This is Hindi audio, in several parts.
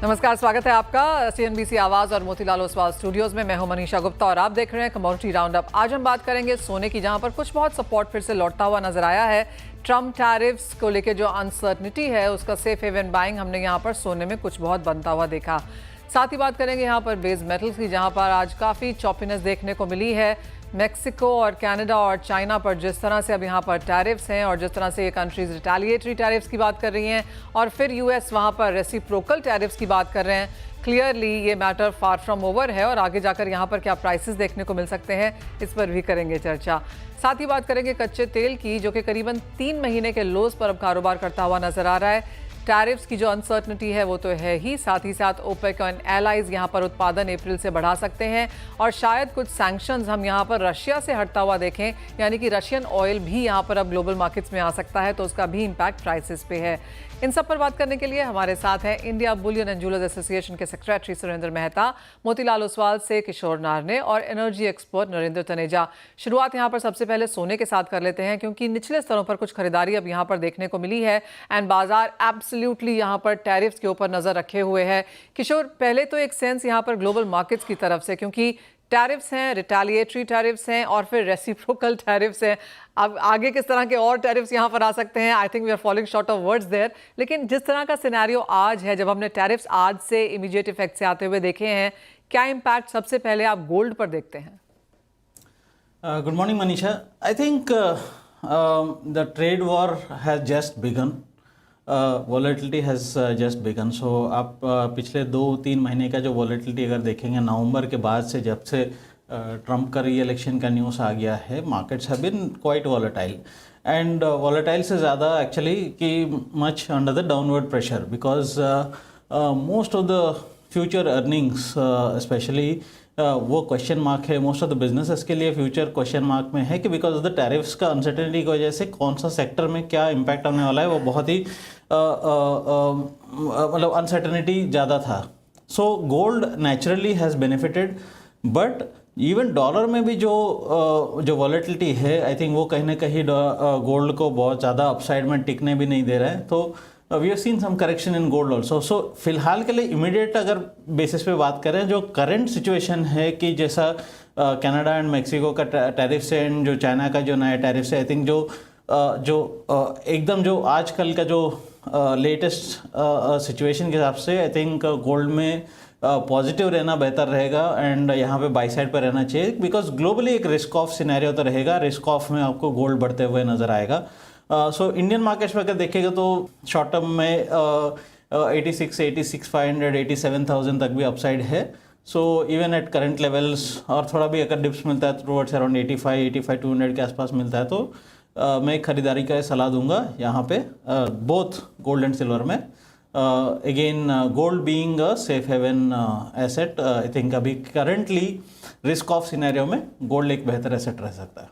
नमस्कार, स्वागत है आपका सीएनबीसी आवाज और मोतीलाल ओसवाल स्टूडियोज में। मैं हूं मनीषा गुप्ता और आप देख रहे हैं कमोडिटी राउंडअप। आज हम बात करेंगे सोने की, जहां पर कुछ बहुत सपोर्ट फिर से लौटता हुआ नजर आया है। ट्रम्प टैरिफ्स को लेकर जो अनसर्टनिटी है उसका सेफ हेवन बाइंग हमने यहां पर सोने में कुछ बहुत बनता हुआ देखा। साथ ही बात करेंगे यहाँ पर बेस मेटल्स की, जहाँ पर आज काफ़ी चॉपीनेस देखने को मिली है। मेक्सिको और कनाडा और चाइना पर जिस तरह से अब यहाँ पर टैरिफ्स हैं और जिस तरह से ये कंट्रीज रिटेलिएटरी टैरिफ्स की बात कर रही हैं और फिर यूएस वहाँ पर रेसिप्रोकल टैरिफ्स की बात कर रहे हैं, क्लियरली ये मैटर फार फ्रॉम ओवर है और आगे जाकर यहाँ पर क्या प्राइसेस देखने को मिल सकते हैं, इस पर भी करेंगे चर्चा। साथ ही बात करेंगे कच्चे तेल की, जो कि करीबन 3 महीने के लोज पर अब कारोबार करता हुआ नजर आ रहा है। टैरिफ्स की जो अनसर्टनिटी है वो तो है ही, साथ ही साथ ओपेक और एलाइज यहाँ पर उत्पादन अप्रैल से बढ़ा सकते हैं और शायद कुछ सैंक्शंस हम यहाँ पर रशिया से हटता हुआ देखें, यानी कि रशियन ऑयल भी यहाँ पर अब ग्लोबल मार्केट्स में आ सकता है, तो उसका भी इम्पैक्ट प्राइसेस पे है। इन सब पर बात करने के लिए हमारे साथ हैं India Boolean and jewellers association के सेक्रेटरी सुरेंद्र मेहता, मोतीलाल ओसवाल से किशोर नारने और एनर्जी एक्सपर्ट नरेंद्र तनेजा। शुरुआत यहाँ पर सबसे पहले सोने के साथ कर लेते हैं, क्योंकि निचले स्तरों पर कुछ खरीदारी अब यहाँ पर देखने को मिली है एंड बाजार एब्सोल्युटली यहाँ पर टैरिफ्स के ऊपर नजर रखे हुए है। किशोर, पहले तो एक सेंस यहाँ पर ग्लोबल मार्केट्स की तरफ से, क्योंकि टैरिफ्स हैं, रिटेलिएटरी टैरिफ्स हैं और फिर रेसिप्रोकल टैरिफ्स हैं। अब आगे किस तरह के और टैरिफ्स यहाँ पर आ सकते हैं, I think we are following short of words there. लेकिन जिस तरह का सिनेरियो आज है, जब हमने टैरिफ्स आज से इमीडिएट इफेक्ट से आते हुए देखे हैं, क्या इम्पैक्ट सबसे पहले आप गोल्ड पर देखते हैं? Good morning Manisha. I think the trade war has just begun, volatility has just begun. So आप पिछले 2-3 महीने का जो वॉलेटिलिटी अगर देखेंगे, नवंबर के बाद से जब से ट्रम्प का री इलेक्शन का न्यूज़ आ गया है, markets have been quite volatile and volatile से ज़्यादा एक्चुअली कि much under the downward pressure, because most of the future earnings specially वो क्वेश्चन मार्क है। मोस्ट ऑफ द बिजनेसेस के लिए फ्यूचर क्वेश्चन मार्क में है कि बिकॉज ऑफ द टैरिफ्स का अनसर्टेनिटी की वजह से कौन सा सेक्टर में क्या इम्पैक्ट आने वाला है, वो बहुत ही मतलब अनसर्टेनिटी ज़्यादा था। So gold naturally has benefited, but even dollar में भी जो वॉलेटिलिटी है, आई थिंक वो कहीं ना कहीं गोल्ड को बहुत ज़्यादा अपसाइड में टिकने भी नहीं दे रहा है। तो we have seen some correction in gold also. So फिलहाल के लिए इमीडिएट अगर बेसिस पे बात करें, जो करंट सिचुएशन है कि जैसा कनाडा एंड मेक्सिको का टैरिफ्स है एंड जो चाइना का जो नया टैरिफ्स है, आई थिंक एकदम जो आजकल का जो लेटेस्ट सिचुएशन के हिसाब से आई थिंक गोल्ड में पॉजिटिव रहना बेहतर रहेगा एंड यहाँ पे बाई साइड पर रहना चाहिए, बिकॉज ग्लोबली एक रिस्क ऑफ सिनेरियो तो रहेगा। रिस्क ऑफ में आपको गोल्ड बढ़ते हुए नजर आएगा। सो इंडियन मार्केट्स में अगर देखेगा तो शॉर्ट टर्म में 86,500, 87,000 तक भी अपसाइड है। So even at current levels, और थोड़ा भी अगर डिप्स मिलता है टुवर्ड्स अराउंड 85,200 के आसपास मिलता है, तो मैं खरीदारी का सलाह दूंगा यहाँ पे बोथ गोल्ड एंड सिल्वर में। Again gold being a safe haven asset, I think अभी करंटली रिस्क ऑफ सिनेरियो में गोल्ड एक बेहतर एसेट रह सकता है।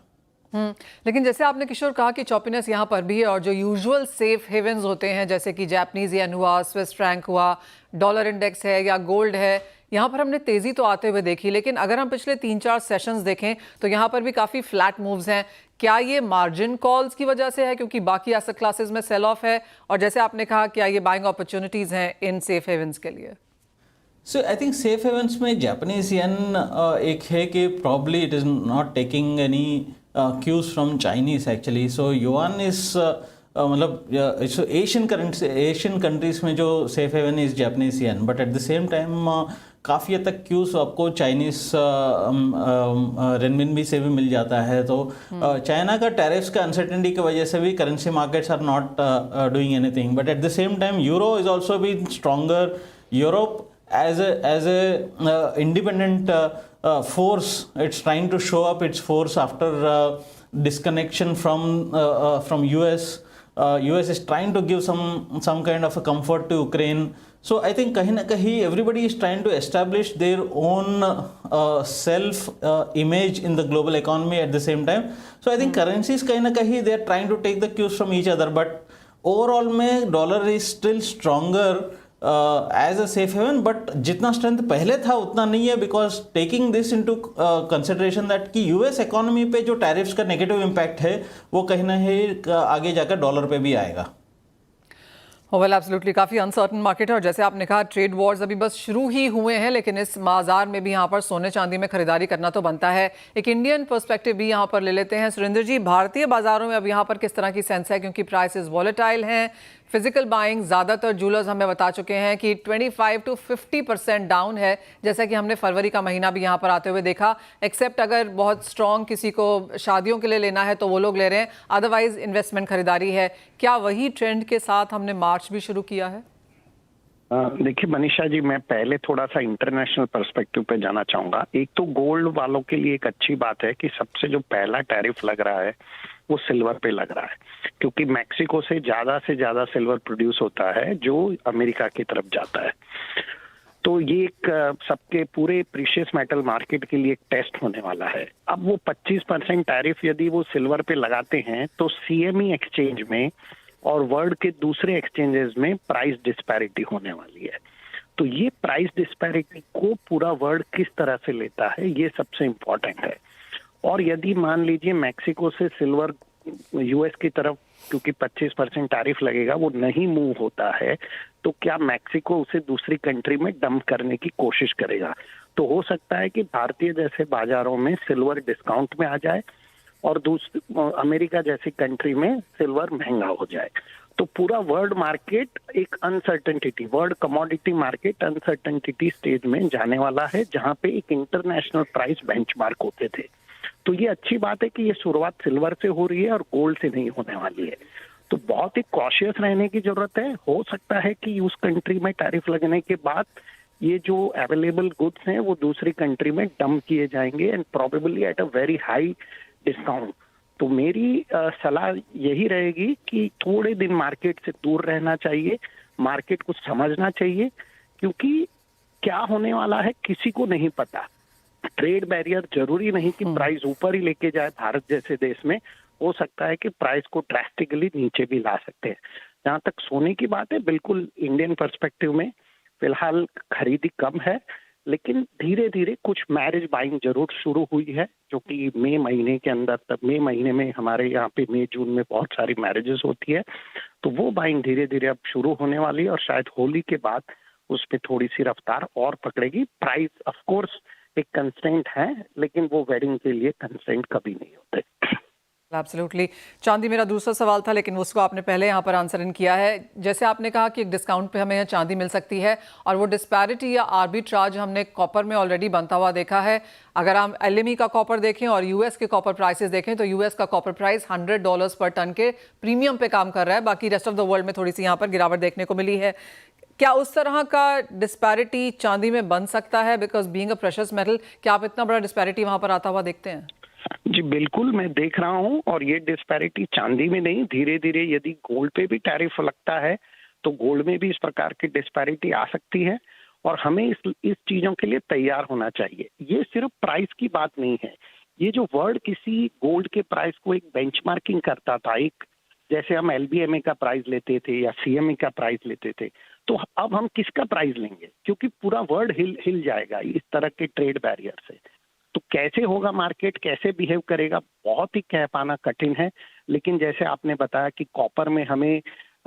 लेकिन जैसे आपने किशोर कहा कि चॉपीनेस यहाँ पर भी है और जो यूजुअल सेफ हेवन्स होते हैं, जैसे कि जापानीज येन हुआ, स्विस फ्रैंक हुआ, डॉलर इंडेक्स है या गोल्ड है, यहाँ पर हमने तेजी तो आते हुए देखी। लेकिन अगर हम पिछले 3-4 सेशंस देखें तो यहाँ पर भी काफ़ी फ्लैट मूव्स हैं। क्या ये मार्जिन कॉल्स की वजह से है, क्योंकि बाकी एसेट क्लासेस में सेल ऑफ है? और जैसे आपने कहा, क्या ये बाइंग अपॉर्चुनिटीज़ हैं इन सेफ हेवन्स के लिए? सो आई थिंक सेफ हेवन्स में जापानीज येन एक है कि probably it is not taking any cues from Chinese actually. So yuan is मतलब so एशियन कंट्रीज में जो safe heaven is Japanese yen, but at the same time काफ़ी हद तक क्यूज आपको चाइनीज रेनमिनबी से भी मिल जाता है। तो चाइना का टैरिफ्स का अनसर्टेनिटी की वजह से भी currency markets are not doing anything, but at the same time euro is also been stronger. Europe as a independent force, it's trying to show up its force after disconnection from US. US is trying to give some kind of a comfort to Ukraine. So I think kahin na kahin everybody is trying to establish their own self image in the global economy at the same time. So I think currencies kahin na kahin they are trying to take the cues from each other, but overall में dollar is still stronger as a safe haven, but जितना स्ट्रेंथ पहले था उतना नहीं है, because taking this into consideration that कि यूएस इकोनॉमी पे जो टैरिफ्स का नेगेटिव इम्पैक्ट है वो कहीं ना कहीं आगे जाकर डॉलर पे भी आएगा। वेल एब्सोल्युटली काफ़ी अनसर्टन मार्केट है और जैसे आपने कहा ट्रेड वॉर्स अभी बस शुरू ही हुए हैं, लेकिन इस बाजार में भी यहाँ पर सोने चांदी में खरीदारी करना तो बनता है। एक इंडियन पर्सपेक्टिव भी यहाँ पर ले लेते हैं। सुरेंद्र जी, भारतीय बाजारों में अब यहाँ पर किस तरह की सेंस है, क्योंकि प्राइसेस वॉलेटाइल हैं, फिजिकल बाइंग ज़्यादातर जूलर्स हमें बता चुके हैं कि 25 to 50% डाउन है, जैसा कि हमने फरवरी का महीना भी यहाँ पर आते हुए देखा। एक्सेप्ट अगर बहुत स्ट्रॉन्ग किसी को शादियों के लिए लेना है तो वो लोग ले रहे हैं, अदरवाइज इन्वेस्टमेंट खरीदारी है। क्या वही ट्रेंड के साथ हमने मार्च भी शुरू किया है? देखिए मनीषा जी, मैं पहले थोड़ा सा इंटरनेशनल पर्सपेक्टिव पे जाना चाहूंगा। एक तो गोल्ड वालों के लिए एक अच्छी बात है कि सबसे जो पहला टैरिफ लग रहा है वो सिल्वर पे लग रहा है, क्योंकि मैक्सिको से ज्यादा सिल्वर प्रोड्यूस होता है जो अमेरिका की तरफ जाता है। तो ये एक सबके पूरे प्रीशियस मेटल मार्केट के लिए एक टेस्ट होने वाला है। अब वो 25% टैरिफ यदि वो सिल्वर पे लगाते हैं तो सीएमई एक्सचेंज में और वर्ल्ड के दूसरे एक्सचेंजेस में प्राइस डिस्पैरिटी होने वाली है। तो ये प्राइस डिस्पैरिटी को पूरा वर्ल्ड किस तरह से लेता है, ये सबसे इम्पोर्टेंट है। और यदि मान लीजिए मैक्सिको से सिल्वर यूएस की तरफ, क्योंकि 25% टैरिफ लगेगा, वो नहीं मूव होता है, तो क्या मैक्सिको उसे दूसरी कंट्री में डंप करने की कोशिश करेगा? तो हो सकता है कि भारतीय जैसे बाजारों में सिल्वर डिस्काउंट में आ जाए और अमेरिका जैसी कंट्री में सिल्वर महंगा हो जाए। तो पूरा वर्ल्ड मार्केट एक uncertainty, world commodity market uncertainty stage में जाने वाला है, जहां पे एक इंटरनेशनल प्राइस बेंचमार्क होते थे। तो ये अच्छी बात है कि ये शुरुआत सिल्वर से हो रही है और गोल्ड से नहीं होने वाली है। तो बहुत ही कॉशियस रहने की जरूरत है। हो सकता है कि उस कंट्री में टैरिफ लगने के बाद ये जो अवेलेबल गुड्स हैं वो दूसरी कंट्री में डंप किए जाएंगे and probably at a very high discount. तो मेरी सलाह यही रहेगी कि थोड़े दिन मार्केट से दूर रहना चाहिए, मार्केट को समझना चाहिए, क्योंकि क्या होने वाला है किसी को नहीं पता। ट्रेड बैरियर जरूरी नहीं कि प्राइस ऊपर ही लेके जाए। भारत जैसे देश में हो सकता है कि प्राइस को ड्रास्टिकली नीचे भी ला सकते हैं। जहां तक सोने की बात है, बिल्कुल इंडियन पर्सपेक्टिव में फिलहाल खरीदी कम है, लेकिन धीरे धीरे कुछ मैरिज बाइंग जरूर शुरू हुई है, जो कि मई महीने के अंदर तक, मई महीने में हमारे यहाँ पे मई जून में बहुत सारी मैरिजेस होती है, तो वो बाइंग धीरे धीरे अब शुरू होने वाली है और शायद होली के बाद उस पर थोड़ी सी रफ्तार और पकड़ेगी। प्राइस ऑफ कोर्स एक कंस्ट्रेंट है, लेकिन वो वेडिंग के लिए कंस्ट्रेंट कभी नहीं होते। एब्सोल्युटली। चांदी मेरा दूसरा सवाल था, लेकिन उसको आपने पहले यहाँ पर आंसर इन किया है। जैसे आपने कहा कि एक डिस्काउंट पे हमें यहाँ चांदी मिल सकती है, और वो डिस्पैरिटी या आर्बिट्राज हमने कॉपर में ऑलरेडी बनता हुआ देखा है। अगर हम एलएमई का कॉपर देखें और यूएस के कॉपर प्राइसेस देखें तो यूएस का कॉपर प्राइस $100 पर टन के प्रीमियम पे काम कर रहा है। बाकी रेस्ट ऑफ द वर्ल्ड में थोड़ी सी यहाँ पर गिरावट देखने को मिली है। क्या उस तरह का डिस्पैरिटी चांदी में बन सकता है? Because being a precious metal, क्या आप इतना बड़ा डिस्पैरिटी वहां पर आता हुआ देखते हैं? जी बिल्कुल, मैं देख रहा हूं। और ये डिस्पैरिटी चांदी में नहीं, धीरे धीरे यदि गोल्ड पे भी टैरिफ लगता है तो गोल्ड में भी इस प्रकार की डिस्पैरिटी आ सकती है, और हमें इस चीजों के लिए तैयार होना चाहिए। ये सिर्फ प्राइस की बात नहीं है। ये जो वर्ल्ड किसी गोल्ड के प्राइस को एक बेंचमार्किंग करता था, एक जैसे हम एलबीएमए का प्राइस लेते थे या सीएमए का प्राइस लेते थे, तो अब हम किसका प्राइस लेंगे? क्योंकि पूरा वर्ल्ड हिल जाएगा इस तरह के ट्रेड बैरियर से। तो कैसे होगा मार्केट, कैसे बिहेव करेगा, बहुत ही कह पाना कठिन है। लेकिन जैसे आपने बताया कि कॉपर में हमें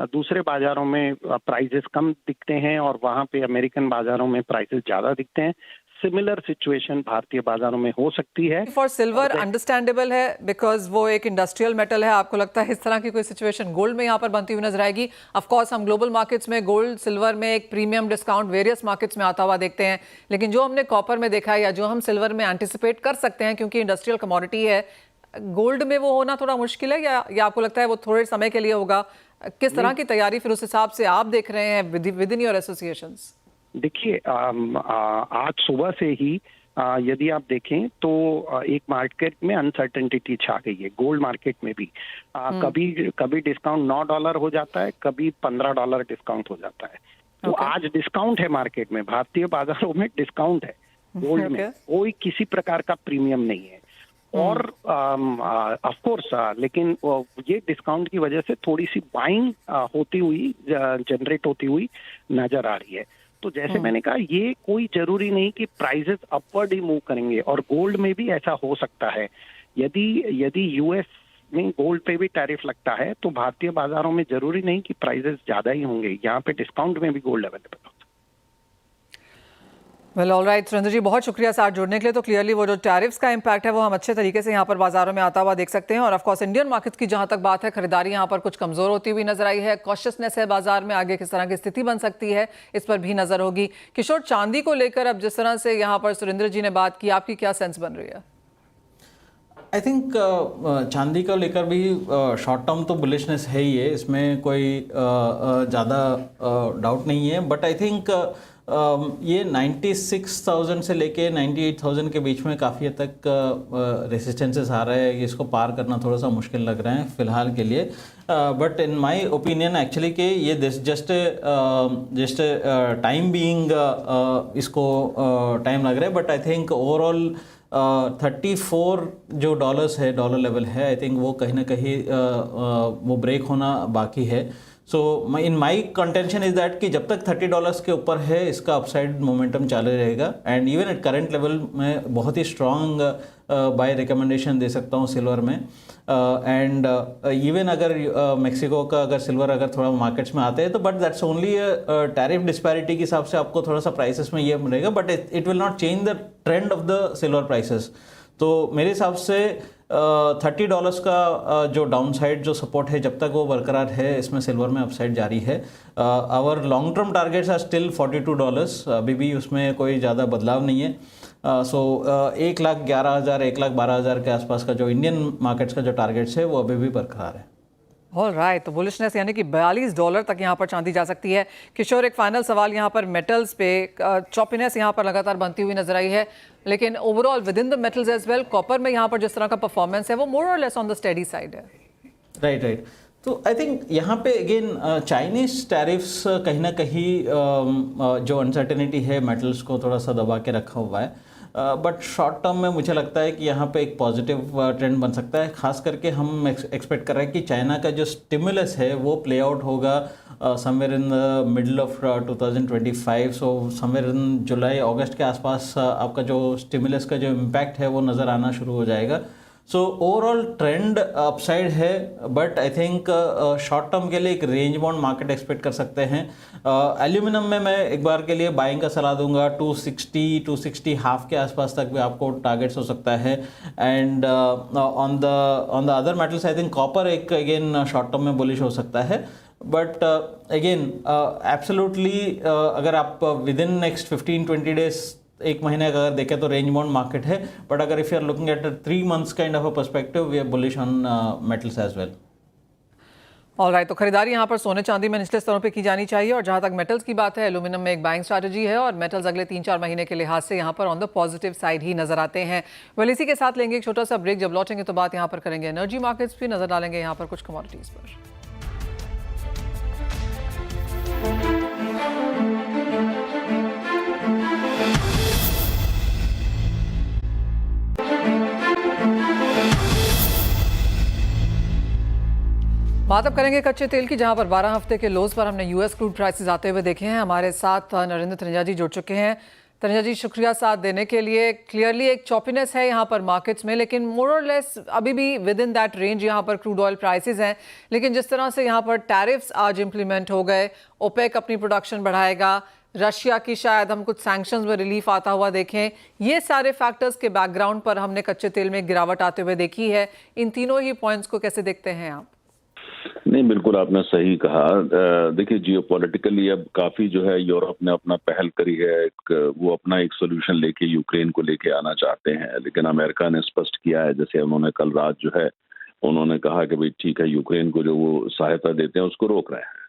दूसरे बाजारों में प्राइसेस कम दिखते हैं और वहां पे अमेरिकन बाजारों में प्राइसेस ज्यादा दिखते हैं, सिमिलर सिचुएशन भारतीय बाजारों में हो सकती है। फॉर सिल्वर अंडरस्टैंडेबल है, बिकॉज वो एक इंडस्ट्रियल मेटल है। आपको लगता है इस तरह की कोई सिचुएशन गोल्ड में यहाँ पर बनती हुई नजर आएगी? ऑफ कोर्स हम ग्लोबल मार्केट्स में गोल्ड सिल्वर में एक प्रीमियम डिस्काउंट वेरियस मार्केट्स में आता हुआ देखते हैं, लेकिन जो हमने कॉपर में देखा है या जो हम सिल्वर में एंटिसिपेट कर सकते हैं क्योंकि इंडस्ट्रियल कमोडिटी है, गोल्ड में वो होना थोड़ा मुश्किल है, या आपको लगता है वो थोड़े समय के लिए होगा? किस तरह की तैयारी फिर उस हिसाब से आप देख रहे हैं विद इन योर एसोसिएशंस? देखिए, आज सुबह से ही यदि आप देखें तो एक मार्केट में अनसर्टेनिटी छा गई है, गोल्ड मार्केट में भी। कभी डिस्काउंट $9 हो जाता है, कभी $15 डिस्काउंट हो जाता है। तो आज डिस्काउंट है मार्केट में, भारतीय बाजारों में डिस्काउंट है। गोल्ड में कोई किसी प्रकार का प्रीमियम नहीं है। और ऑफ कोर्स लेकिन ये डिस्काउंट की वजह से थोड़ी सी बाइंग होती हुई, जनरेट होती हुई नजर आ रही है। तो जैसे मैंने कहा, ये कोई जरूरी नहीं कि प्राइसेस अपवर्ड ही मूव करेंगे, और गोल्ड में भी ऐसा हो सकता है। यदि यूएस में गोल्ड पे भी टैरिफ लगता है, तो भारतीय बाजारों में जरूरी नहीं कि प्राइसेस ज्यादा ही होंगे, यहाँ पे डिस्काउंट में भी गोल्ड अवेलेबल होता है। वेल ऑल राइट सुरेंद्र जी, बहुत शुक्रिया साथ जुड़ने के लिए। तो क्लियरली वो जो टैरिफ्स का इम्पैक्ट है वो हम अच्छे तरीके से यहाँ पर बाजारों में आता हुआ देख सकते हैं। और ऑफ कोर्स इंडियन मार्केट की जहाँ तक बात है, खरीदारी यहाँ पर कुछ कमजोर होती हुई नजर आई है। कॉशियसनेस है बाजार में, आगे किस तरह की स्थिति बन सकती है इस पर भी नजर होगी। किशोर, चांदी को लेकर अब जिस तरह से यहाँ पर सुरेंद्र जी ने बात की, आपकी क्या सेंस बन रही है? आई थिंक चांदी को लेकर भी शॉर्ट टर्म तो बुलिशनेस है ही है, इसमें कोई ज़्यादा डाउट नहीं है। बट आई थिंक ये 96,000 से लेके 98,000 के बीच में काफ़ी हद तक रेसिस्टेंसेस आ रहे हैं, इसको पार करना थोड़ा सा मुश्किल लग रहा है फ़िलहाल के लिए। But in my opinion actually कि ये जस्ट टाइम बीइंग इसको टाइम लग रहा है। बट आई थिंक ओवरऑल 34 जो डॉलर्स है, डॉलर लेवल है, आई थिंक वो कहीं ना कहीं वो ब्रेक होना बाकी है। सो इन माई कंटेंशन इज दैट कि जब तक $30 के ऊपर है इसका अपसाइड मोमेंटम चालू रहेगा। And even at current level में बहुत ही स्ट्रॉन्ग बाय रिकमेंडेशन दे सकता हूँ सिल्वर में। एंड इवन अगर मेक्सिको का अगर सिल्वर अगर थोड़ा मार्केट्स में आते हैं तो but that's only tariff disparity के हिसाब से आपको थोड़ा सा प्राइसेस में ये मिलेगा, but it will not change the trend of the silver prices. तो मेरे हिसाब से $30 का जो डाउन साइड जो सपोर्ट है जब तक वो बरकरार है, इसमें सिल्वर में अपसाइड जारी है। Our long term targets are still $42, अभी भी उसमें कोई ज़्यादा बदलाव नहीं है। सो 1,11,000 1,12,000 के आसपास का जो इंडियन मार्केट्स का जो टारगेट्स है वो अभी भी बरकरार है। ऑल राइट, तो बुलिशनेस यानी कि $42 तक यहाँ पर चांदी जा सकती है। किशोर, एक फाइनल सवाल यहाँ पर मेटल्स पे, चॉपीनेस यहाँ पर लगातार बनती हुई नजर आई है, लेकिन overall within the metals as well, copper में यहाँ पर जिस तरह का परफॉर्मेंस है वो मोर और less on the steady side है। राइट। तो आई थिंक यहाँ पे अगेन चाइनीज टैरिफ्स कहीं ना कहीं जो अनसर्टेनिटी है मेटल्स को थोड़ा सा दबा के रखा हुआ है। बट शॉर्ट टर्म में मुझे लगता है कि यहाँ पे एक पॉजिटिव ट्रेंड बन सकता है। खास करके हम एक्सपेक्ट कर रहे हैं कि चाइना का जो स्टिमुलस है वो प्ले आउट होगा somewhere in the middle of 2025। So somewhere in July August के आसपास आपका जो स्टिमुलस का जो इम्पैक्ट है वो नज़र आना शुरू हो जाएगा। सो ओवरऑल ट्रेंड अपसाइड है, but I think short term के लिए एक रेंज बाउंड मार्केट एक्सपेक्ट कर सकते हैं। एल्यूमिनियम में मैं एक बार के लिए बाइंग का सलाह दूंगा, 260 हाफ के आसपास तक भी आपको टारगेट्स हो सकता है। And on the other metals I think copper एक अगेन शॉर्ट टर्म में बुलिश हो सकता है। बट अगेन एब्सोल्युटली अगर आप विद इन नेक्स्ट 15-20 डेज, एक महीने का अगर देखें तो रेंज बाउंड मार्केट है। बट अगर if you are looking at 3 months kind of a perspective, we are bullish on metals as well. All right, तो खरीदारी यहाँ पर सोने चांदी में निचले स्तरों पे की जानी चाहिए। और जहाँ तक मेटल्स की बात है, एल्यूमिनियम में एक बाइंग स्ट्रैटेजी है और मेटल्स अगले 3-4 महीने के लिहाज से यहाँ पर ऑन द पॉजिटिव साइड ही नजर आते हैं। वेल, इसी के साथ लेंगे एक छोटा सा ब्रेक। जब लौटेंगे तो बात यहाँ पर करेंगे एनर्जी मार्केट्स भी, नजर डालेंगे यहाँ पर कुछ कमोडिटीज पर। बात अब करेंगे कच्चे तेल की, जहां पर 12 हफ्ते के लोज पर हमने यूएस क्रूड प्राइसेस आते हुए देखे हैं। हमारे साथ नरेंद्र तनेजा जी जुड़ चुके हैं। तनेजा जी, शुक्रिया साथ देने के लिए। क्लियरली एक चॉपीनेस है यहाँ पर मार्केट्स में, लेकिन मोर और लेस अभी भी विद इन दैट रेंज यहाँ पर क्रूड ऑयल प्राइसेस हैं। लेकिन जिस तरह से यहाँ पर टैरिफ्स आज इंप्लीमेंट हो गए, ओपेक अपनी प्रोडक्शन बढ़ाएगा, रशिया की शायद हम कुछ सैंक्शंस में रिलीफ आता हुआ देखें, ये सारे फैक्टर्स के बैकग्राउंड पर हमने कच्चे तेल में गिरावट आते हुए देखी है। इन तीनों ही पॉइंट्स को कैसे देखते हैं आप? नहीं, बिल्कुल आपने सही कहा। देखिए, जियोपॉलिटिकली अब काफी जो है यूरोप ने अपना पहल करी है, वो अपना एक सोल्यूशन लेके यूक्रेन को लेके आना चाहते हैं। लेकिन अमेरिका ने स्पष्ट किया है, जैसे उन्होंने कल रात जो है उन्होंने कहा कि भाई ठीक है, यूक्रेन को जो वो सहायता देते हैं उसको रोक रहे हैं।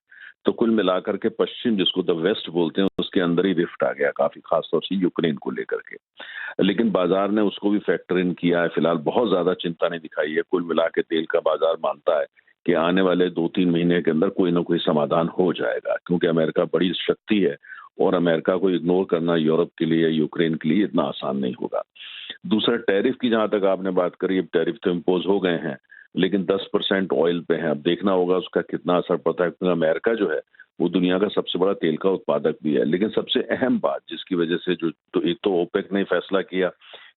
तो कुल मिलाकर के पश्चिम, जिसको द वेस्ट बोलते हैं, उसके अंदर ही रिफ्ट आ गया काफी, खासतौर से यूक्रेन को लेकर के। लेकिन बाजार ने उसको भी फैक्टर इन किया है। फिलहाल बहुत ज्यादा चिंता नहीं दिखाई है। कुल मिला के तेल का बाजार मानता है कि आने वाले 2-3 महीने के अंदर कोई ना कोई समाधान हो जाएगा, क्योंकि अमेरिका बड़ी शक्ति है और अमेरिका को इग्नोर करना यूरोप के लिए, यूक्रेन के लिए इतना आसान नहीं होगा। दूसरा, टैरिफ की जहां तक आपने बात करी, अब टैरिफ तो इम्पोज हो गए हैं, लेकिन 10% ऑयल पे है। अब देखना होगा उसका कितना असर पड़ता है, क्योंकि अमेरिका जो है वो दुनिया का सबसे बड़ा तेल का उत्पादक भी है। लेकिन सबसे अहम बात जिसकी वजह से जो, तो एक तो ओपेक ने फैसला किया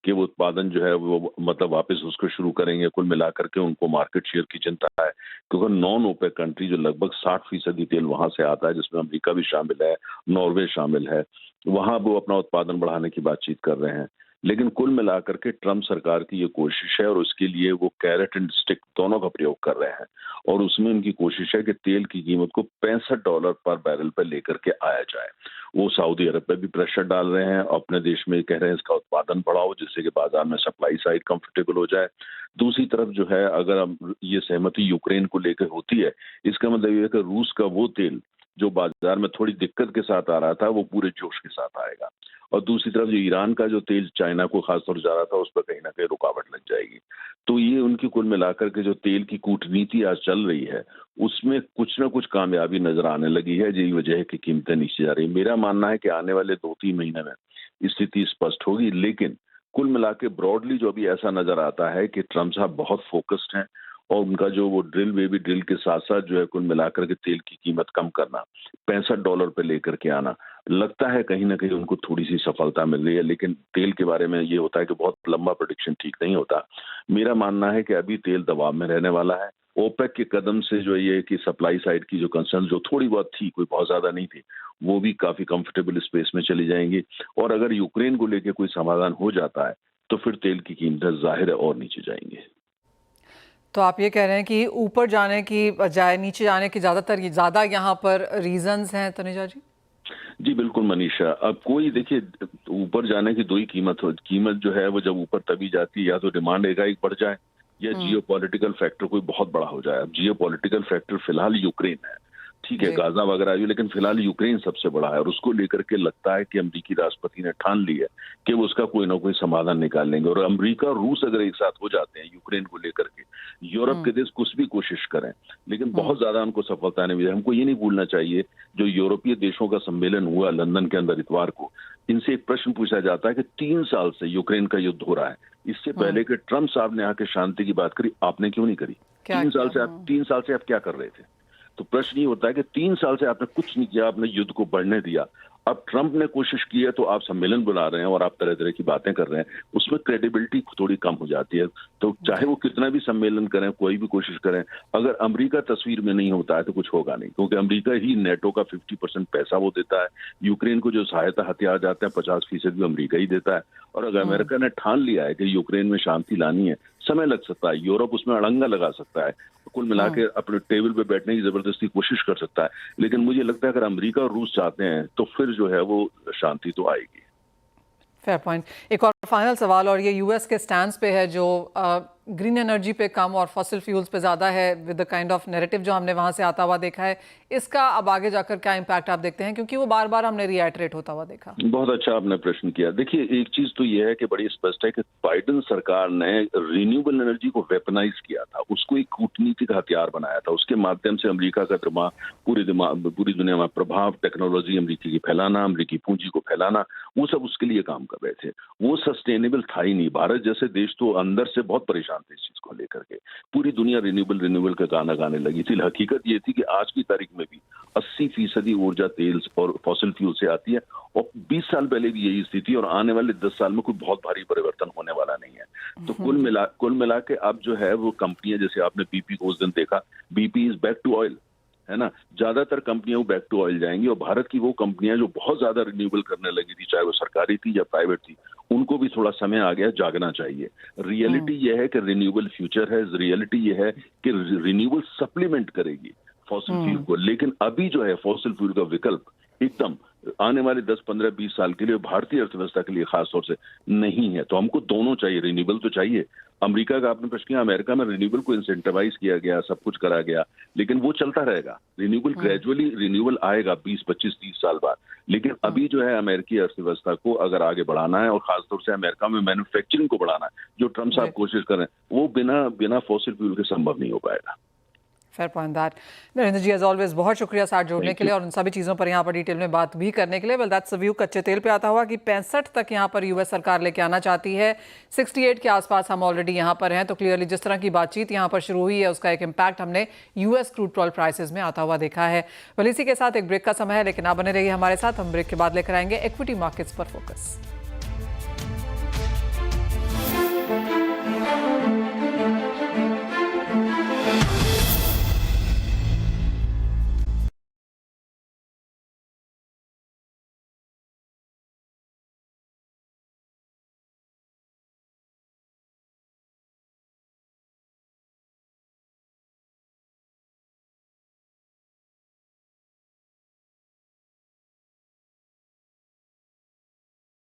कि वो उत्पादन जो है वो मतलब वापस उसको शुरू करेंगे। कुल मिलाकर के उनको मार्केट शेयर की चिंता है, क्योंकि नॉन ओपेक कंट्री जो लगभग 60% तेल वहां से आता है, जिसमें अमेरिका भी शामिल है, नॉर्वे शामिल है, वहां वो अपना उत्पादन बढ़ाने की बातचीत कर रहे हैं। लेकिन कुल मिलाकर के ट्रम्प सरकार की ये कोशिश है और उसके लिए वो कैरेट एंड स्टिक दोनों का प्रयोग कर रहे हैं, और उसमें उनकी कोशिश है कि तेल की कीमत को $65 पर बैरल पर लेकर के आया जाए। वो सऊदी अरब पे भी प्रेशर डाल रहे हैं, अपने देश में कह रहे हैं इसका उत्पादन बढ़ाओ जिससे कि बाजार में सप्लाई साइड कंफर्टेबल हो जाए। दूसरी तरफ जो है, अगर ये सहमति यूक्रेन को लेकर होती है, इसका मतलब ये है कि रूस का वो तेल जो बाजार में थोड़ी दिक्कत के साथ आ रहा था वो पूरे जोश के साथ आएगा, और दूसरी तरफ जो ईरान का जो तेल चाइना को खासतौर जा रहा था उस पर कहीं ना कहीं रुकावट लग जाएगी। तो ये उनकी कुल मिलाकर के जो तेल की कूटनीति आज चल रही है उसमें कुछ ना कुछ कामयाबी नजर आने लगी है, यही वजह है कि कीमतें नीचे जा रही है। मेरा मानना है कि आने वाले 2-3 महीने में स्थिति स्पष्ट होगी, लेकिन कुल मिला के ब्रॉडली जो अभी ऐसा नजर आता है कि ट्रम्प साहब बहुत फोकस्ड हैं, और उनका जो वो ड्रिल बेबी ड्रिल के साथ साथ जो है कुल मिलाकर के तेल की कीमत कम करना, $65 पे लेकर के आना, लगता है कहीं ना कहीं उनको थोड़ी सी सफलता मिल रही है। लेकिन तेल के बारे में ये होता है कि बहुत लंबा प्रेडिक्शन ठीक नहीं होता। मेरा मानना है कि अभी तेल दबाव में रहने वाला है। ओपेक के कदम से जो ये कि सप्लाई साइड की जो कंसर्न जो थोड़ी बहुत थी, कोई बहुत ज्यादा नहीं थी, वो भी काफी कंफर्टेबल स्पेस में चली जाएंगी, और अगर यूक्रेन को लेकर कोई समाधान हो जाता है तो फिर तेल की कीमतें जाहिर है और नीचे जाएंगे। तो आप ये कह रहे हैं कि ऊपर जाने की बजाय नीचे जाने की ज़्यादा यहाँ पर रीजंस हैं तनुजा जी? जी बिल्कुल मनीषा, अब कोई देखिए ऊपर जाने की दो ही कीमत जो है वो जब ऊपर तभी जाती है, या तो डिमांड एकाएक बढ़ जाए या जियोपॉलिटिकल फैक्टर कोई बहुत बड़ा हो जाए। अब जियोपॉलिटिकल फैक्टर फिलहाल यूक्रेन है, ठीक है, गाजा वगैरह भी, लेकिन फिलहाल यूक्रेन सबसे बड़ा है, और उसको लेकर के लगता है कि अमेरिकी राष्ट्रपति ने ठान ली है कि वो उसका कोई ना कोई समाधान निकाल लेंगे। और अमेरिका और रूस अगर एक साथ हो जाते हैं यूक्रेन को लेकर के, यूरोप के देश कुछ भी कोशिश करें लेकिन बहुत ज्यादा उनको सफलता नहीं मिली। हमको ये नहीं भूलना चाहिए, जो यूरोपीय देशों का सम्मेलन हुआ लंदन के अंदर इतवार को, इनसे एक प्रश्न पूछा जाता है कि 3 साल से यूक्रेन का युद्ध हो रहा है, इससे पहले कि ट्रम्प साहब ने आके शांति की बात करी, आपने क्यों नहीं करी? 3 साल से आप क्या कर रहे थे? तो प्रश्न ये होता है कि 3 साल से आपने कुछ नहीं किया, आपने युद्ध को बढ़ने दिया। अब ट्रम्प ने कोशिश की है तो आप सम्मेलन बुला रहे हैं और आप तरह तरह की बातें कर रहे हैं, उसमें क्रेडिबिलिटी थोड़ी कम हो जाती है। तो चाहे वो कितना भी सम्मेलन करें, कोई भी कोशिश करें, अगर अमेरिका तस्वीर में नहीं होता है तो कुछ होगा नहीं, क्योंकि अमेरिका ही नेटो का 50% पैसा वो देता है। यूक्रेन को जो सहायता हथियार जाते हैं 50% भी अमेरिका ही देता है। और अगर अमेरिका ने ठान लिया है कि यूक्रेन में शांति लानी है, समय लग सकता है, यूरोप उसमें अड़ंगा लगा सकता है, कुल मिला के अपने टेबल पे बैठने की जबरदस्ती कोशिश कर सकता है, लेकिन मुझे लगता है अगर अमेरिका और रूस चाहते हैं तो फिर जो है वो शांति तो आएगी। Fair point. एक और फाइनल सवाल, और ये यूएस के स्टैंड पे है जो ग्रीन एनर्जी पे कम और फॉसिल फ्यूल्स पे ज़्यादा है, with the kind of narrative जो हमने वहाँ से आता हुआ देखा है, इसका अब आगे जाकर क्या इम्पैक्ट आप देखते हैं, क्योंकि वो बार बार हमने रिएटरेट होता हुआ देखा। बहुत अच्छा आपने प्रश्न किया। देखिए एक चीज तो ये है कि बड़ी स्पष्ट है कि बाइडेन सरकार ने रिन्यूएबल एनर्जी को वेपनाइज किया था, उसको एक कूटनीतिक हथियार बनाया था, उसके माध्यम से अमेरिका का पूरी दुनिया में प्रभाव, टेक्नोलॉजी अमेरिकी की फैलाना, अमेरिकी पूंजी को फैलाना, वो सब उसके लिए काम कर रहे थे। वो सस्टेनेबल था ही नहीं। भारत जैसे देश तो अंदर से बहुत परेशान थे इस चीज को लेकर के। पूरी दुनिया रिन्यूएबल का गाना गाने लगी थी। हकीकत ये थी कि आज की तारीख में भी 80% ऊर्जा तेल और फॉसिल फ्यूल से आती है, और 20 साल पहले भी यही स्थिति, और आने वाले 10 साल में कोई बहुत भारी परिवर्तन होने वाला नहीं है। तो कुल मिला के अब जो है वो कंपनियां, जैसे आपने बीपी को उस दिन देखा, BP is back to oil, है ना, ज्यादातर कंपनियां बैक टू ऑयल जाएंगी, और भारत की वो कंपनियां जो बहुत ज्यादा रिन्यूएबल करने लगी थी, चाहे वो सरकारी थी या प्राइवेट थी, उनको भी थोड़ा समय आ गया, जागना चाहिए। रियलिटी ये है कि रिन्यूएबल फ्यूचर है, रियलिटी ये है कि रिन्यूएबल सप्लीमेंट करेगी फॉसिल फ्यूल को, लेकिन अभी जो है फॉसिल फ्यूल का विकल्प एकदम आने वाले 10, 15, 20 साल के लिए भारतीय अर्थव्यवस्था के लिए खास तौर से नहीं है। तो हमको दोनों चाहिए, रिन्यूएबल तो चाहिए। अमेरिका का आपने प्रश्न किया, अमेरिका में रिन्यूएबल को इंसेंटिवाइज किया गया, सब कुछ करा गया, लेकिन वो चलता रहेगा। रिन्यूएबल ग्रेजुअली रिन्यूएबल आएगा 20, 25, 30 साल बाद, लेकिन अभी जो है अमेरिकी अर्थव्यवस्था को अगर आगे बढ़ाना है, और खासतौर से अमेरिका में मैन्युफैक्चरिंग को बढ़ाना है, जो ट्रम्प साहब कोशिश कर रहे हैं, वो बिना फॉसिल फ्यूल के संभव नहीं हो पाएगा। Fair point that. Narendra ji as always बहुत शुक्रिया साथ जोड़ने के लिए और उन सभी चीज़ों पर यहाँ पर डिटेल में बात भी करने के लिए। वेल दैट्स व्यू कच्चे तेल पे आता हुआ कि 65 तक यहाँ पर यूएस सरकार लेके आना चाहती है, 68 के आसपास हम ऑलरेडी यहाँ पर हैं। तो क्लियरली जिस तरह की बातचीत यहाँ पर शुरू हुई है उसका एक इम्पैक्ट हमने यूएस क्रूड ऑयल प्राइसेस में आता हुआ देखा है। वेल इसी के साथ एक ब्रेक का समय है, लेकिन आप बने रहिए हमारे साथ, हम ब्रेक के बाद लेकर आएंगे इक्विटी मार्केट्स पर फोकस।